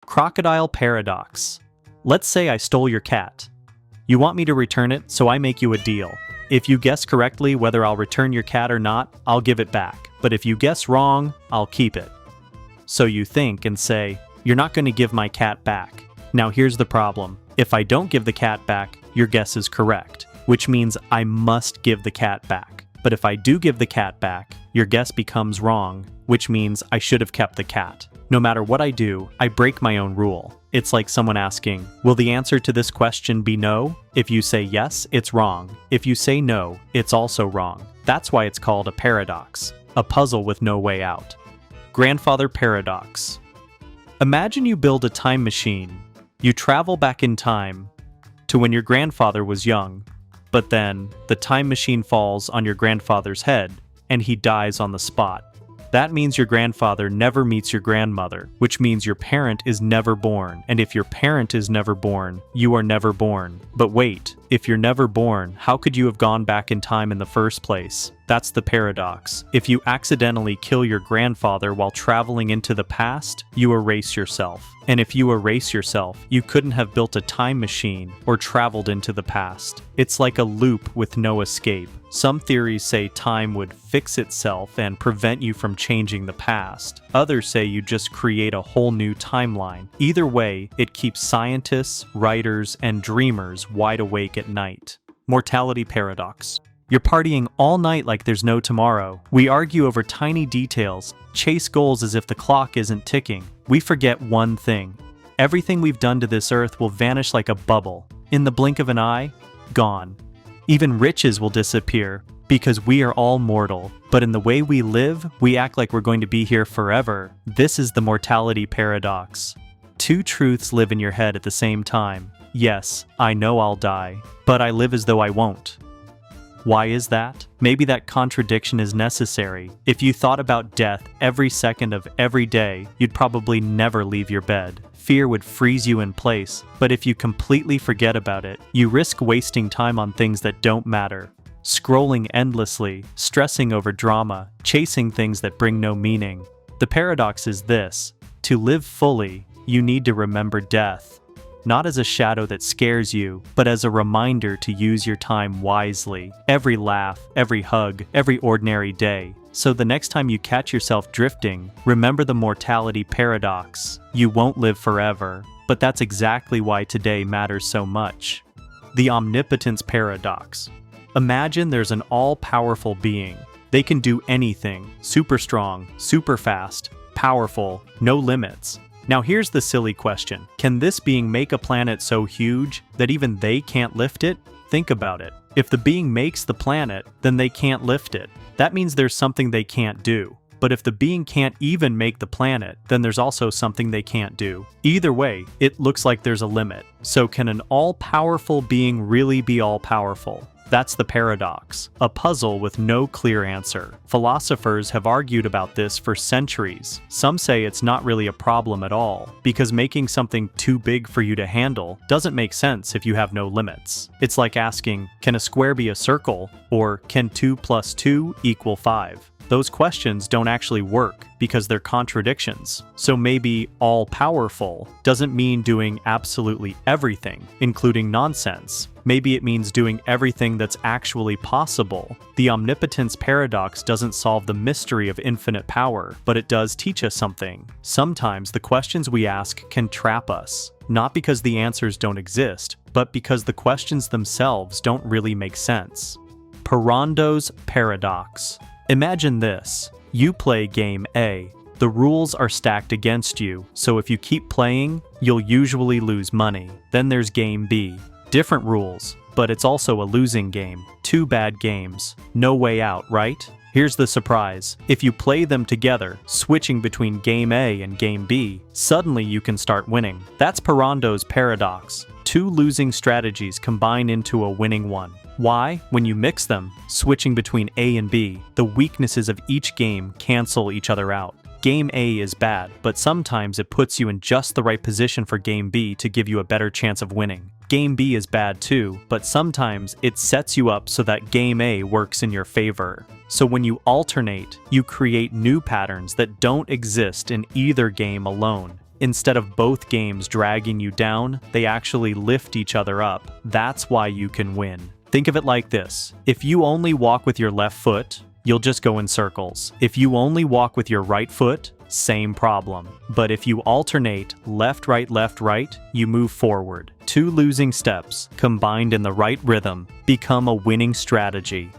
Crocodile paradox. Let's say I stole your cat. You want me to return it, so I make you a deal. If you guess correctly whether I'll return your cat or not, I'll give it back. But if you guess wrong, I'll keep it. So you think and say, you're not going to give my cat back. Now here's the problem. If I don't give the cat back, your guess is correct, which means I must give the cat back. But if I do give the cat back, your guess becomes wrong, which means I should have kept the cat. No matter what I do, I break my own rule. It's like someone asking, will the answer to this question be no? If you say yes, it's wrong. If you say no, it's also wrong. That's why it's called a paradox, a puzzle with no way out. Grandfather paradox. Imagine you build a time machine. You travel back in time to when your grandfather was young, but then the time machine falls on your grandfather's head and he dies on the spot. That means your grandfather never meets your grandmother, which means your parent is never born. And if your parent is never born, you are never born. But wait, if you're never born, how could you have gone back in time in the first place? That's the paradox. If you accidentally kill your grandfather while traveling into the past, you erase yourself. And if you erase yourself, you couldn't have built a time machine or traveled into the past. It's like a loop with no escape. Some theories say time would fix itself and prevent you from changing the past. Others say you just create a whole new timeline. Either way, it keeps scientists, writers, and dreamers wide awake at night. Mortality paradox. You're partying all night like there's no tomorrow. We argue over tiny details, chase goals as if the clock isn't ticking. We forget one thing. Everything we've done to this earth will vanish like a bubble. In the blink of an eye, gone. Even riches will disappear because we are all mortal. But in the way we live, we act like we're going to be here forever. This is the mortality paradox. Two truths live in your head at the same time. Yes, I know I'll die, but I live as though I won't. Why is that? Maybe that contradiction is necessary. If you thought about death every second of every day, you'd probably never leave your bed. Fear would freeze you in place, but if you completely forget about it, you risk wasting time on things that don't matter. Scrolling endlessly, stressing over drama, chasing things that bring no meaning. The paradox is this: to live fully, you need to remember death. Not as a shadow that scares you, but as a reminder to use your time wisely. Every laugh, every hug, every ordinary day. So the next time you catch yourself drifting, remember the mortality paradox. You won't live forever, but that's exactly why today matters so much. The omnipotence paradox. Imagine there's an all-powerful being. They can do anything. Super strong, super fast, powerful, no limits. Now here's the silly question. Can this being make a planet so huge that even they can't lift it? Think about it. If the being makes the planet, then they can't lift it. That means there's something they can't do. But if the being can't even make the planet, then there's also something they can't do. Either way, it looks like there's a limit. So can an all-powerful being really be all-powerful? That's the paradox, a puzzle with no clear answer. Philosophers have argued about this for centuries. Some say it's not really a problem at all, because making something too big for you to handle doesn't make sense if you have no limits. It's like asking, can a square be a circle? Or can 2 + 2 = 5? Those questions don't actually work because they're contradictions. So maybe all-powerful doesn't mean doing absolutely everything, including nonsense. Maybe it means doing everything that's actually possible. The omnipotence paradox doesn't solve the mystery of infinite power, but it does teach us something. Sometimes the questions we ask can trap us, not because the answers don't exist, but because the questions themselves don't really make sense. Parrondo's paradox. Imagine this. You play game A. The rules are stacked against you, so if you keep playing, you'll usually lose money. Then there's game B. Different rules, but it's also a losing game. Two bad games. No way out, right? Here's the surprise. If you play them together, switching between game A and game B, suddenly you can start winning. That's Parrondo's paradox. Two losing strategies combine into a winning one. Why? When you mix them, switching between A and B, the weaknesses of each game cancel each other out. Game A is bad, but sometimes it puts you in just the right position for Game B to give you a better chance of winning. Game B is bad too, but sometimes it sets you up so that Game A works in your favor. So when you alternate, you create new patterns that don't exist in either game alone. Instead of both games dragging you down, they actually lift each other up. That's why you can win. Think of it like this. If you only walk with your left foot, you'll just go in circles. If you only walk with your right foot, same problem. But if you alternate left, right, you move forward. 2 losing steps, combined in the right rhythm, become a winning strategy.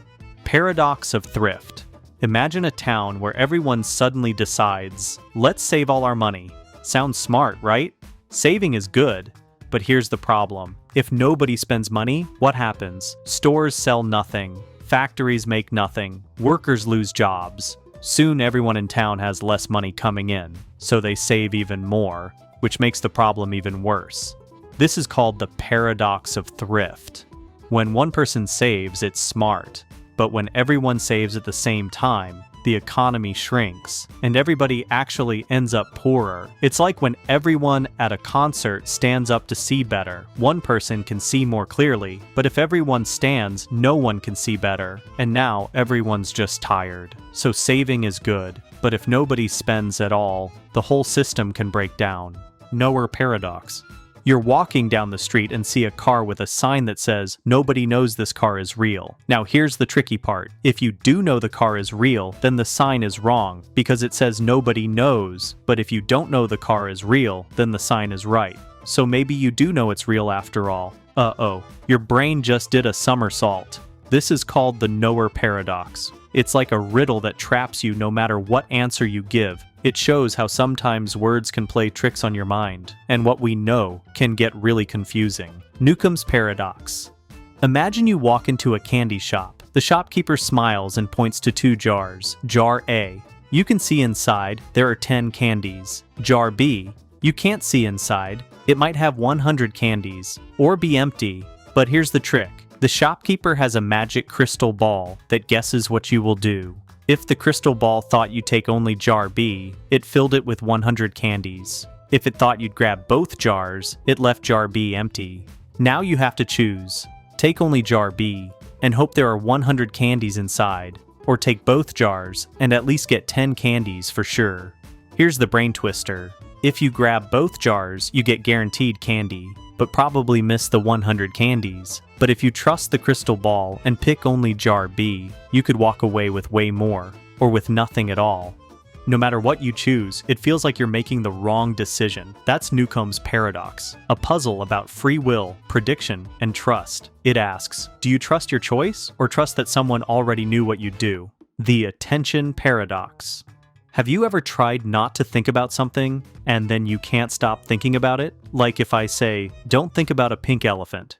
Paradox of thrift. Imagine a town where everyone suddenly decides, let's save all our money. Sounds smart, right? Saving is good, but here's the problem. If nobody spends money, what happens? Stores sell nothing. Factories make nothing. Workers lose jobs. Soon everyone in town has less money coming in, so they save even more, which makes the problem even worse. This is called the paradox of thrift. When one person saves, it's smart, but when everyone saves at the same time, the economy shrinks, and everybody actually ends up poorer. It's like when everyone at a concert stands up to see better. One person can see more clearly, but if everyone stands, no one can see better, and now everyone's just tired. So saving is good, but if nobody spends at all, the whole system can break down. Knower paradox. You're walking down the street and see a car with a sign that says, "Nobody knows this car is real." Now here's the tricky part. If you do know the car is real, then the sign is wrong, because it says nobody knows. But if you don't know the car is real, then the sign is right. So maybe you do know it's real after all. Uh-oh. Your brain just did a somersault. This is called the knower paradox. It's like a riddle that traps you no matter what answer you give. It shows how sometimes words can play tricks on your mind, and what we know can get really confusing. Newcomb's paradox. Imagine you walk into a candy shop. The shopkeeper smiles and points to 2 jars. Jar A. You can see inside, there are 10 candies. Jar B. You can't see inside. It might have 100 candies, or be empty. But here's the trick. The shopkeeper has a magic crystal ball that guesses what you will do. If the crystal ball thought you'd take only jar B, it filled it with 100 candies. If it thought you'd grab both jars, it left jar B empty. Now you have to choose. Take only jar B, and hope there are 100 candies inside, or take both jars, and at least get 10 candies for sure. Here's the brain twister. If you grab both jars, you get guaranteed candy, but probably miss the 100 candies. But if you trust the crystal ball and pick only jar B, you could walk away with way more, or with nothing at all. No matter what you choose, it feels like you're making the wrong decision. That's Newcomb's paradox, a puzzle about free will, prediction, and trust. It asks, do you trust your choice, or trust that someone already knew what you'd do? The attention paradox. Have you ever tried not to think about something, and then you can't stop thinking about it? Like if I say, don't think about a pink elephant.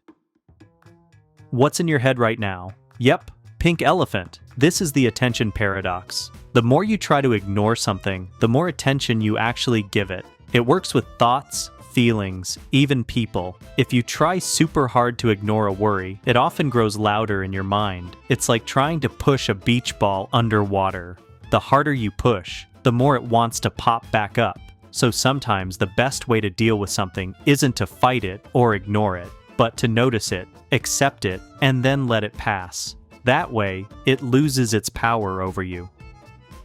What's in your head right now? Yep, pink elephant. This is the attention paradox. The more you try to ignore something, the more attention you actually give it. It works with thoughts, feelings, even people. If you try super hard to ignore a worry, it often grows louder in your mind. It's like trying to push a beach ball underwater. The harder you push, the more it wants to pop back up. So sometimes the best way to deal with something isn't to fight it or ignore it, but to notice it, accept it, and then let it pass. That way, it loses its power over you.